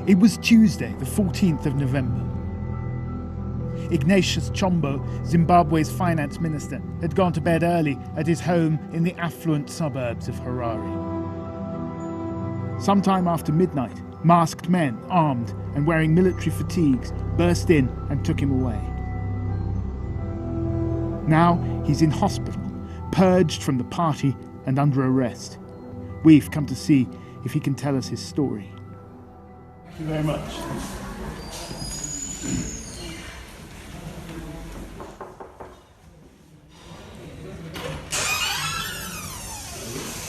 It was Tuesday, the 14th of November. Ignatius Chombo, Zimbabwe's finance minister, had gone to bed early at his home in the affluent suburbs of Harare. Sometime after midnight, masked men, armed and wearing military fatigues, burst in and took him away. Now he's in hospital, purged from the party and under arrest. We've come to see if he can tell us his story. Thank you very much.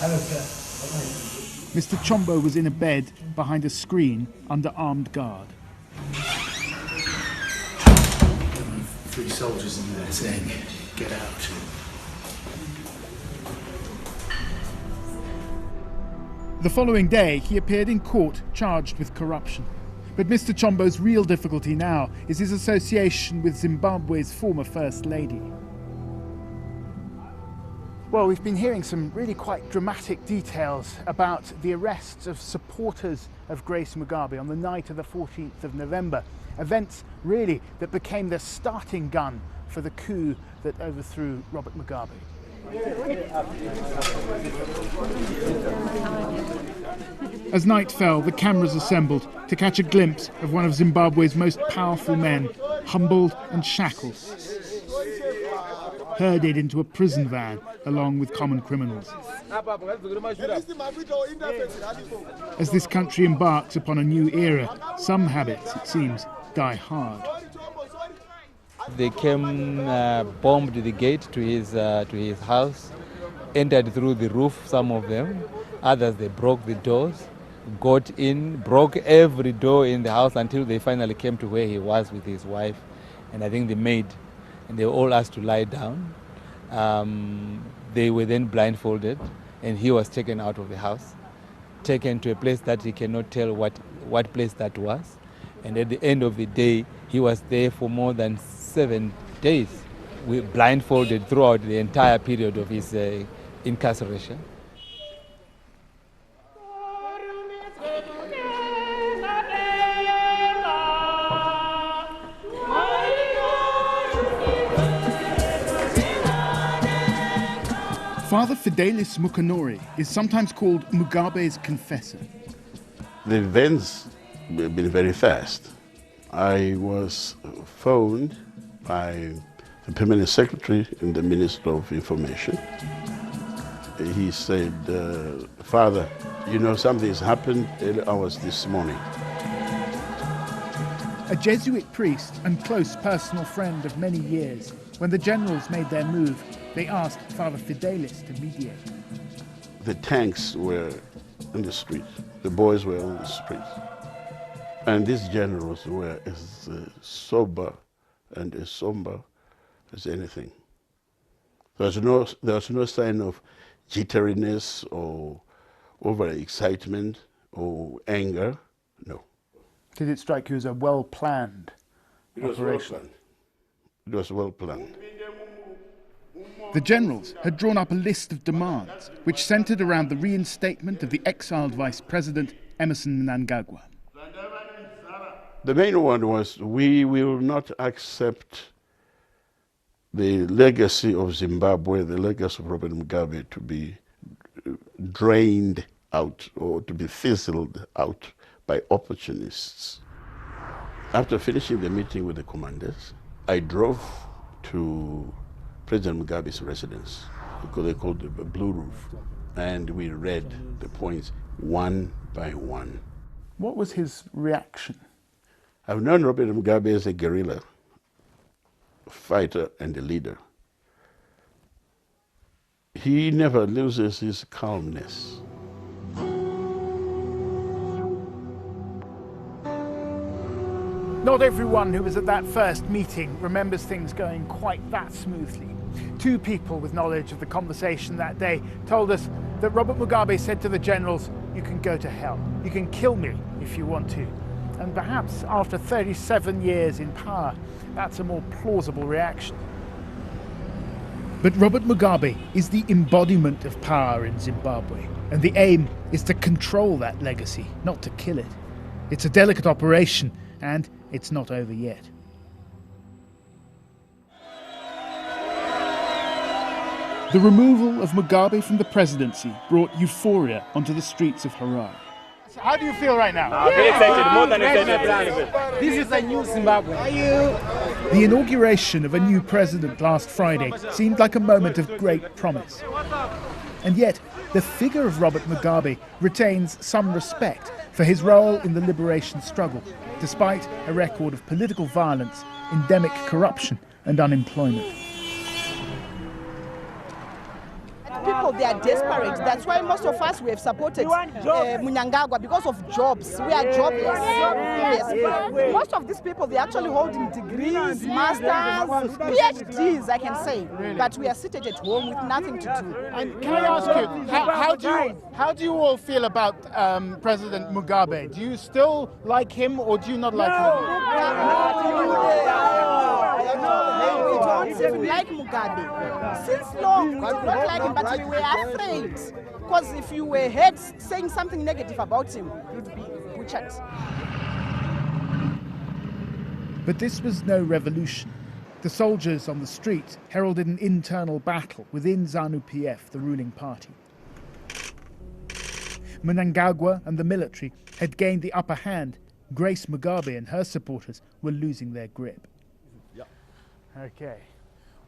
Hello, sir. Mr. Chombo was in a bed behind a screen under armed guard. 3 soldiers in there saying, "Get out." The following day, he appeared in court charged with corruption. But Mr. Chombo's real difficulty now is his association with Zimbabwe's former First Lady. Well, we've been hearing some really quite dramatic details about the arrests of supporters of Grace Mugabe on the night of the 14th of November. Events, really, that became the starting gun for the coup that overthrew Robert Mugabe. As night fell, the cameras assembled to catch a glimpse of one of Zimbabwe's most powerful men, humbled and shackled, herded into a prison van along with common criminals. As this country embarks upon a new era, some habits, it seems, die hard. They came, bombed the gate to his house, entered through the roof, some of them. Others, they broke the doors, got in, broke every door in the house until they finally came to where he was with his wife and I think the maid. And they were all asked to lie down. They were then blindfolded and he was taken out of the house, taken to a place that he cannot tell what place that was. And at the end of the day, he was there for more than 7 days. We blindfolded throughout the entire period of his incarceration. Father Fidelis Mukanori is sometimes called Mugabe's confessor. The events have been very fast. I was phoned by the Permanent Secretary and the Minister of Information. He said, "Father, you know something's happened 8 hours this morning." A Jesuit priest and close personal friend of many years, when the generals made their move, they asked Father Fidelis to mediate. The tanks were in the street. The boys were on the street. And these generals were as sober and as somber as anything. There was no sign of jitteriness or over-excitement or anger, no. Did it strike you as a well-planned It operation? was well planned. The generals had drawn up a list of demands which centred around the reinstatement of the exiled Vice President Emmerson Mnangagwa. The main one was, we will not accept the legacy of Zimbabwe, the legacy of Robert Mugabe, to be drained out or to be fizzled out by opportunists. After finishing the meeting with the commanders, I drove to President Mugabe's residence, because they called it the Blue Roof, and we read the points one by one. What was his reaction? I've known Robert Mugabe as a guerrilla fighter and a leader. He never loses his calmness. Not everyone who was at that first meeting remembers things going quite that smoothly. 2 people with knowledge of the conversation that day told us that Robert Mugabe said to the generals, "You can go to hell. You can kill me if you want to." And perhaps after 37 years in power, that's a more plausible reaction. But Robert Mugabe is the embodiment of power in Zimbabwe, and the aim is to control that legacy, not to kill it. It's a delicate operation, and it's not over yet. The removal of Mugabe from the presidency brought euphoria onto the streets of Harare. How do you feel right now? Very excited, more than excited. This is a new Zimbabwe. The inauguration of a new president last Friday seemed like a moment of great promise. And yet, the figure of Robert Mugabe retains some respect for his role in the liberation struggle, despite a record of political violence, endemic corruption and unemployment. People, they are desperate. That's why most of us, we have supported Mnangagwa because of jobs. We are jobless. Yes. Most of these people, they're actually holding degrees, masters, PhDs, I can say. Really? But we are seated at home with nothing to do. And can I ask you, how do you all feel about President Mugabe? Do you still like him or do you not like him? We don't even like Mugabe. Since long, we did not like him, but we were afraid. Because if you were heard saying something negative about him, you'd be butchered. But this was no revolution. The soldiers on the street heralded an internal battle within ZANU-PF, the ruling party. Mnangagwa and the military had gained the upper hand. Grace Mugabe and her supporters were losing their grip. Okay.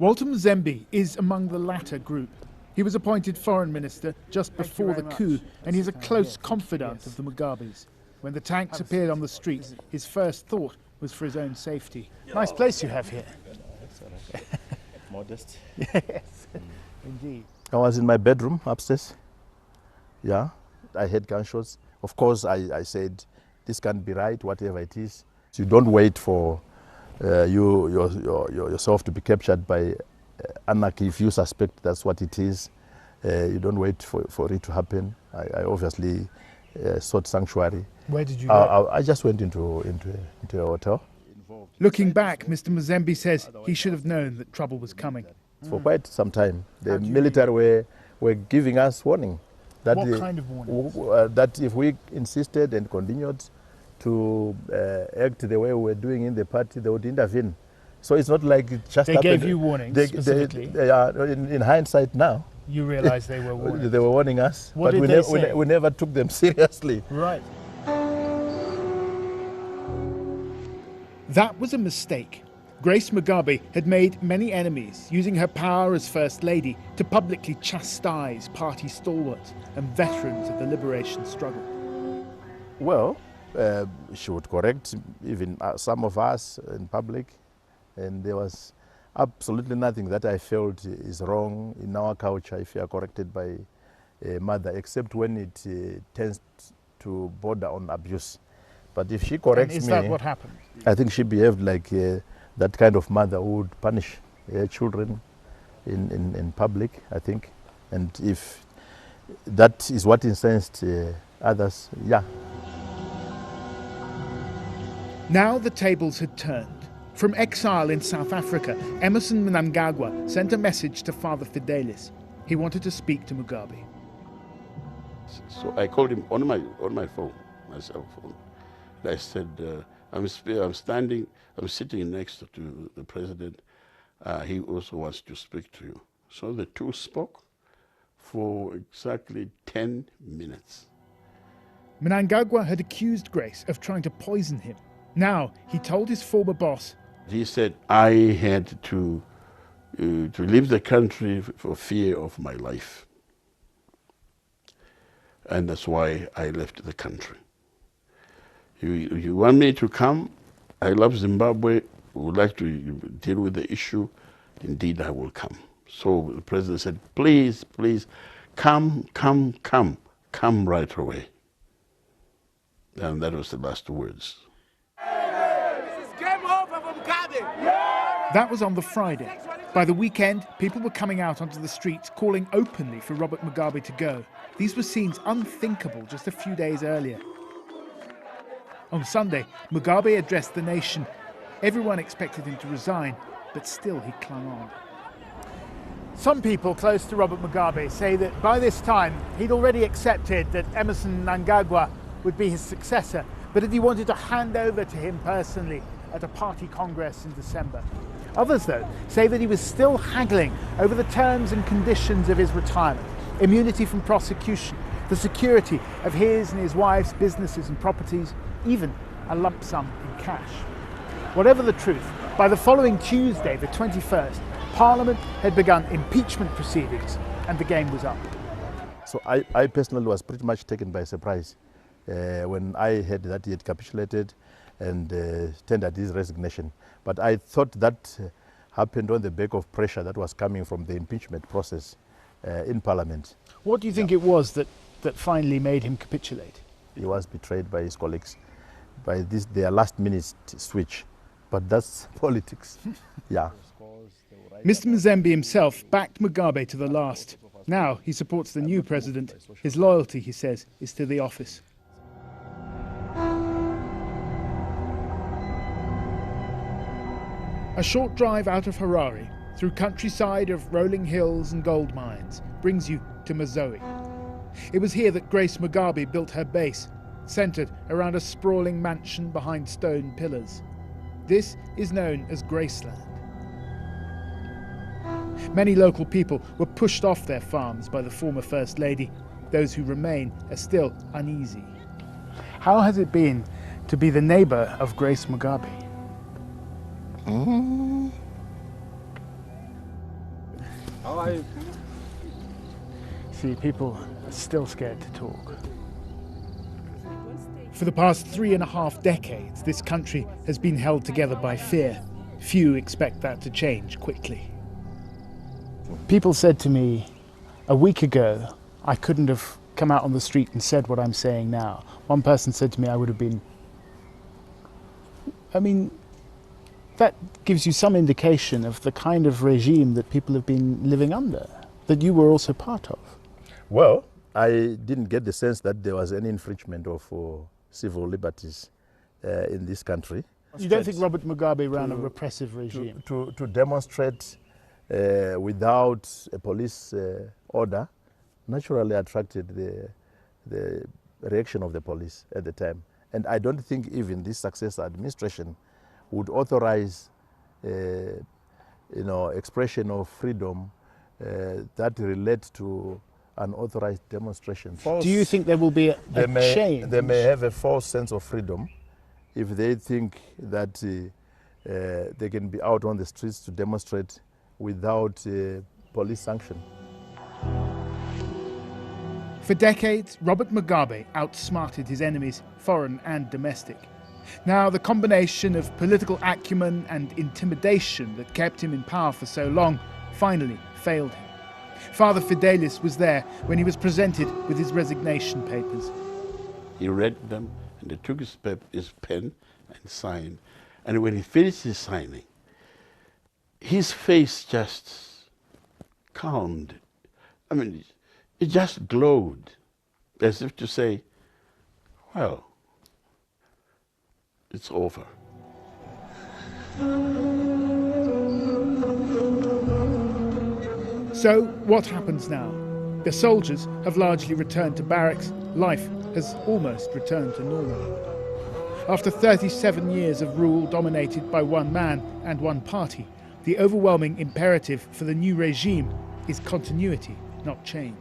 Walter Muzembe is among the latter group. He was appointed foreign minister just before the coup, and he's a close confidant of the Mugabes. When the tanks appeared on the streets, his first thought was for his own safety. Nice place you have here. Modest. Yes, indeed. I was in my bedroom upstairs. Yeah, I heard gunshots. Of course, I said, this can't be right, whatever it is. So you don't wait for yourself to be captured by anarchy. If you suspect that's what it is, you don't wait for it to happen. I obviously sought sanctuary. Where did you go? I just went into a hotel. Looking back, Mr. Muzembe says he should have known that trouble was coming. For quite some time, the military were giving us warning. That What kind of warnings? That if we insisted and continued to act the way we were doing in the party, they would intervene. So it's not like it just They happened. gave you warnings specifically? In hindsight now. You realize they were warnings. They were warning us, What but did they say? we never took them seriously. Right. That was a mistake. Grace Mugabe had made many enemies, using her power as First Lady to publicly chastise party stalwarts and veterans of the liberation struggle. Well, she would correct even some of us in public, and there was absolutely nothing that I felt is wrong in our culture if you are corrected by a mother, except when it tends to border on abuse. But if she corrects me... Is that what happened? I think she behaved like that kind of mother who would punish her children in public, I think. And if that is what incensed others, yeah. Now the tables had turned. From exile in South Africa, Emmerson Mnangagwa sent a message to Father Fidelis. He wanted to speak to Mugabe. So I called him on my phone, my cell phone. I said, I'm sitting next to the president. He also wants to speak to you. So the two spoke for exactly 10 minutes. Mnangagwa had accused Grace of trying to poison him. Now he told his former boss, he said, I had to leave the country for fear of my life. And that's why I left the country. You want me to come? I love Zimbabwe, would like to deal with the issue. Indeed, I will come. So the president said, please, please, come right away. And that was the last words. That was on the Friday. By the weekend, people were coming out onto the streets calling openly for Robert Mugabe to go. These were scenes unthinkable just a few days earlier. On Sunday, Mugabe addressed the nation. Everyone expected him to resign, but still he clung on. Some people close to Robert Mugabe say that by this time he'd already accepted that Emmerson Mnangagwa would be his successor, but that he wanted to hand over to him personally at a party congress in December. Others, though, say that he was still haggling over the terms and conditions of his retirement, immunity from prosecution, the security of his and his wife's businesses and properties, even a lump sum in cash. Whatever the truth, by the following Tuesday, the 21st, Parliament had begun impeachment proceedings and the game was up. So I personally was pretty much taken by surprise when I heard that he had capitulated and tendered his resignation. But I thought that happened on the back of pressure that was coming from the impeachment process in Parliament. What do you think it was that finally made him capitulate? He was betrayed by his colleagues by their last-minute switch. But that's politics. Yeah. Mr. Mugabe himself backed Mugabe to the last. Now he supports the new president. His loyalty, he says, is to the office. A short drive out of Harare, through countryside of rolling hills and gold mines, brings you to Mazoe. It was here that Grace Mugabe built her base, centred around a sprawling mansion behind stone pillars. This is known as Graceland. Many local people were pushed off their farms by the former First Lady. Those who remain are still uneasy. How has it been to be the neighbour of Grace Mugabe? How are you? See, people are still scared to talk. For the past 3.5 decades, this country has been held together by fear. Few expect that to change quickly. People said to me a week ago, I couldn't have come out on the street and said what I'm saying now. One person said to me I would have been... I mean, that gives you some indication of the kind of regime that people have been living under, that you were also part of. Well, I didn't get the sense that there was any infringement of civil liberties in this country. You don't think Robert Mugabe ran a repressive regime? To demonstrate without a police order naturally attracted the reaction of the police at the time. And I don't think even this successor administration would authorize expression of freedom that relates to unauthorized demonstration. Do you think there will be a change? They may have a false sense of freedom if they think that they can be out on the streets to demonstrate without police sanction. For decades, Robert Mugabe outsmarted his enemies, foreign and domestic. Now, the combination of political acumen and intimidation that kept him in power for so long finally failed him. Father Fidelis was there when he was presented with his resignation papers. He read them and he took his pen and signed. And when he finished his signing, his face just calmed. I mean, it just glowed, as if to say, well, it's over. So, what happens now? The soldiers have largely returned to barracks. Life has almost returned to normal. After 37 years of rule dominated by one man and one party, the overwhelming imperative for the new regime is continuity, not change.